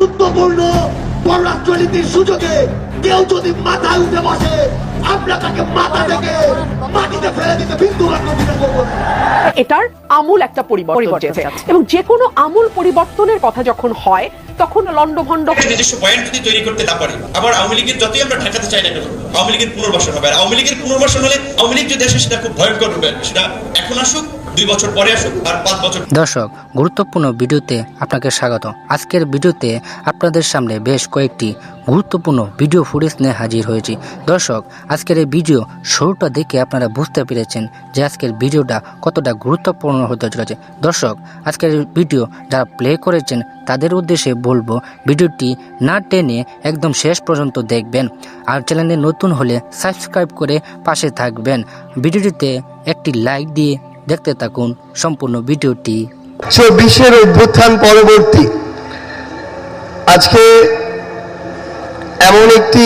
গুরুত্বপূর্ণ পররাষ্ট্রনীতির সুযোগে কেউ যদি মাথায় উঠে বসে, আমরা তাকে মাথা থেকে মাটিতে ফেলে দিতে বিন্দুমাত্র দ্বিধা করব না। এটার আমূল একটা পরিবর্তন এবং যে কোনো আমূল পরিবর্তনের কথা যখন হয় তখন লন্ডভন্ড নিজস্ব পয়েন্ট যদি তৈরি করতে না পারি, আবার আওয়ামী লীগের যতই আমরা ঠেকাতে চাই না কেন, আওয়ামী লীগের পুনর্বাসন হবে। আর আওয়ামী লীগের পুনর্বাসন হলে আওয়ামী লীগ যদি আসে সেটা খুব ভয়ঙ্কর হবে। সেটা এখন আসুক, 2 বছর পরে আসুক, আর 5 বছর। দর্শক, গুরুত্বপূর্ণ ভিডিওতে আপনাকে স্বাগত। আজকের ভিডিওতে আপনাদের সামনে বেশ কয়েকটি গুরুত্বপূর্ণ ভিডিও ফুটেজ নিয়ে হাজির হয়েছি। দর্শক, আজকের এই ভিডিও শুরুটা দেখে আপনারা বুঝতে পেরেছেন যে আজকের ভিডিওটা কতটা গুরুত্বপূর্ণ হতে চলেছে। দর্শক, আজকের ভিডিও যারা প্লে করেছেন তাদের উদ্দেশ্যে বলবো ভিডিওটি না টেনে একদম শেষ পর্যন্ত দেখবেন। আর চ্যানেলে নতুন হলে সাবস্ক্রাইব করে পাশে থাকবেন। ভিডিওটিতে একটি লাইক দিয়ে দেখতে থাকুন সম্পূর্ণ ভিডিওটি। 24-এর অভ্যুত্থান পরবর্তী আজকে এমন একটি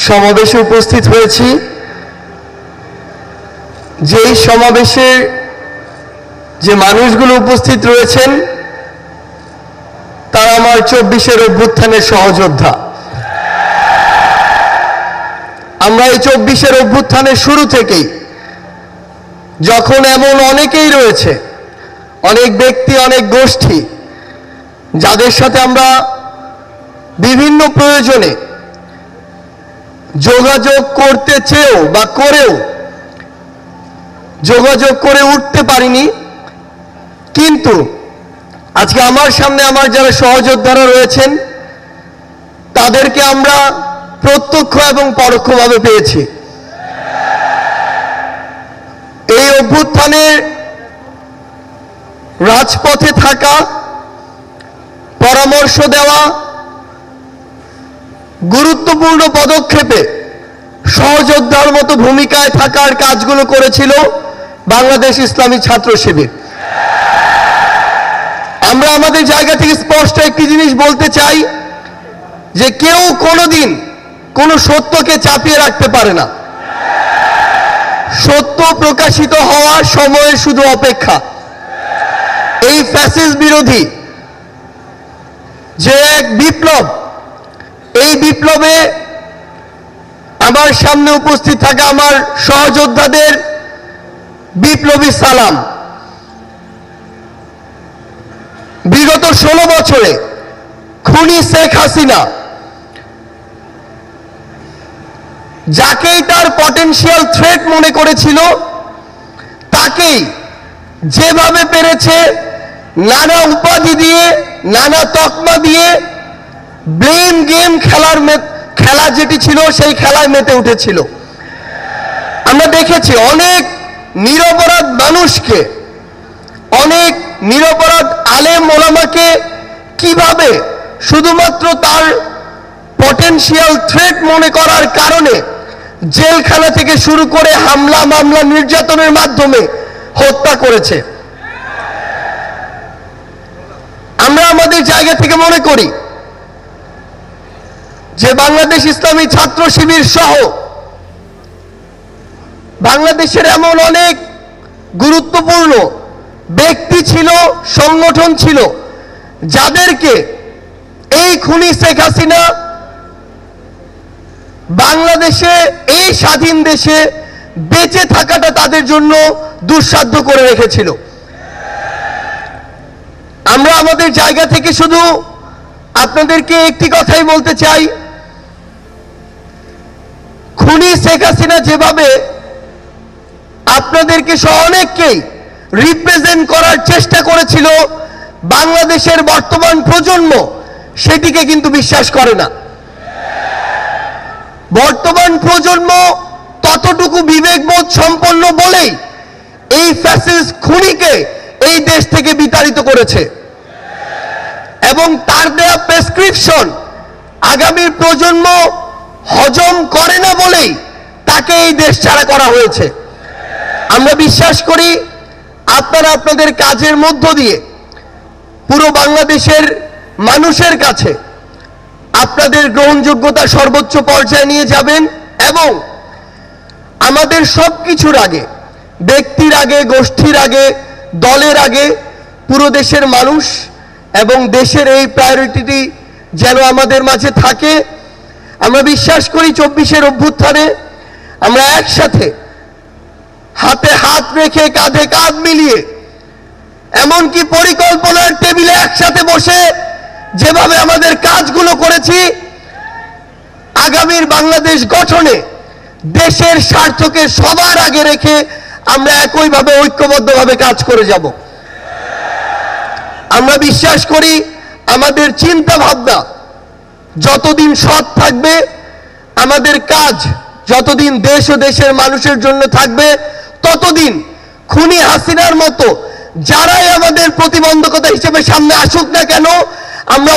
সমাবেশে উপস্থিত হয়েছি, যেই সমাবেশে যে মানুষগুলো উপস্থিত রয়েছেন তারা আমার 24-এর অভ্যুত্থানের সহযোদ্ধা। আমরা এই 24-এর অভ্যুত্থানের শুরু থেকেই, যখন এমন অনেকেই রয়েছে, অনেক ব্যক্তি, অনেক গোষ্ঠী যাদের সাথে আমরা বিভিন্ন প্রয়োজনে যোগাযোগ করতে চেয়েও বা করেও যোগাযোগ করে উঠতে পারিনি, কিন্তু আজকে আমার সামনে আমার যারা সহযোদ্ধারা রয়েছেন তাদেরকে আমরা প্রত্যক্ষ এবং পরোক্ষভাবে পেয়েছি। এই অভ্যুত্থানের রাজপথে থাকা, পরামর্শ দেওয়া, গুরুত্বপূর্ণ পদক্ষেপে সহযোদ্ধার মতো ভূমিকায় থাকার কাজগুলো করেছিল বাংলাদেশ ইসলামী ছাত্র শিবির। আমরা আমাদের জায়গা থেকে স্পষ্ট একটি জিনিস বলতে চাই যে কেউ কোনোদিন কোনো সত্যকে চাপিয়ে রাখতে পারে না। সত্য প্রকাশিত হওয়ার সময়ের শুধু অপেক্ষা। এই ফ্যাসিস্ট বিরোধী যে এক বিপ্লব, এই বিপ্লবে আমার সামনে উপস্থিত থাকা আমার সহযোদ্ধাদের বিপ্লবী সালাম। বিগত 16 বছরে খুনি শেখ হাসিনা যাকেই তার পটেনশিয়াল থ্রেট মনে করেছিল তাকেই যেভাবে পেরেছে নানা উপাধি দিয়ে, নানা তকমা দিয়ে ব্লেম গেম খেলা যেটি ছিল সেই খেলায় মেতে উঠেছিল। আমরা দেখেছি অনেক নিরপরাধ মানুষকে, অনেক নিরপরাধ আলেম ওলামাকে কিভাবে শুধুমাত্র তার পটেনশিয়াল থ্রেট মনে করার কারণে জেলখানা থেকে শুরু করে হামলা, মামলা, নির্যাতনের মাধ্যমে হত্যা করেছে। আমরা আমাদের জায়গা থেকে মনে করি যে বাংলাদেশ ইসলামী ছাত্র শিবির সহ বাংলাদেশের এমন অনেক গুরুত্বপূর্ণ ব্যক্তি ছিল, সংগঠন ছিল, যাদেরকে এই খুনি শেখ হাসিনা বাংলাদেশে, এই স্বাধীন দেশে বেঁচে থাকাটা তাদের জন্য দুঃসাধ্য করে রেখেছিল। আমরা আমাদের জায়গা থেকে শুধু আপনাদেরকে একটি কথাই বলতে চাই, খুনি শেখ হাসিনা যেভাবে আপনাদেরকে সহ অনেককেই রিপ্রেজেন্ট করার চেষ্টা করেছিল, বাংলাদেশের বর্তমান প্রজন্ম সেটিকে কিন্তু বিশ্বাস করে না। বর্তমান প্রজন্ম ততটুকু বিবেকবোধ সম্পন্ন বলেই এই ফ্যাসিস্ট খুনিকে এই দেশ থেকে বিতাড়িত করেছে এবং তার দেয়া প্রেসক্রিপশন আগামী প্রজন্ম হজম করে না বলেই তাকে এই দেশ ছাড়া করা হয়েছে। আমরা বিশ্বাস করি আপনারা আপনাদের কাজের মধ্য দিয়ে পুরো বাংলাদেশের মানুষের কাছে আপনাদের গ্রহণযোগ্যতা সর্বোচ্চ পর্যায়ে নিয়ে যাবেন এবং আমাদের সবকিছুর আগে, ব্যক্তির আগে, গোষ্ঠীর আগে, দলের আগে পুরো দেশের মানুষ এবং দেশের এই প্রায়োরিটিটি যেন আমাদের মাঝে থাকে। আমরা বিশ্বাস করি 24-এর অভ্যুত্থানে আমরা একসাথে হাতে হাত রেখে কাঁধে কাঁধ মিলিয়ে এমনকি পরিকল্পনার টেবিলে একসাথে বসে যেভাবে আমাদের কাজগুলো করেছি, আগামীর বাংলাদেশ গঠনে দেশের স্বার্থকে সবার আগে রেখে আমরা একইভাবে ঐক্যবদ্ধভাবে কাজ করে যাব। আমরা বিশ্বাস করি আমাদের চিন্তা ভাবনা যতদিন সৎ থাকবে, আমাদের কাজ যতদিন দেশ ও দেশের মানুষের জন্য থাকবে, ততদিন খুনি হাসিনার মতো যারাই আমাদের প্রতিবন্ধকতা হিসেবে সামনে আসুক না কেন, আমরা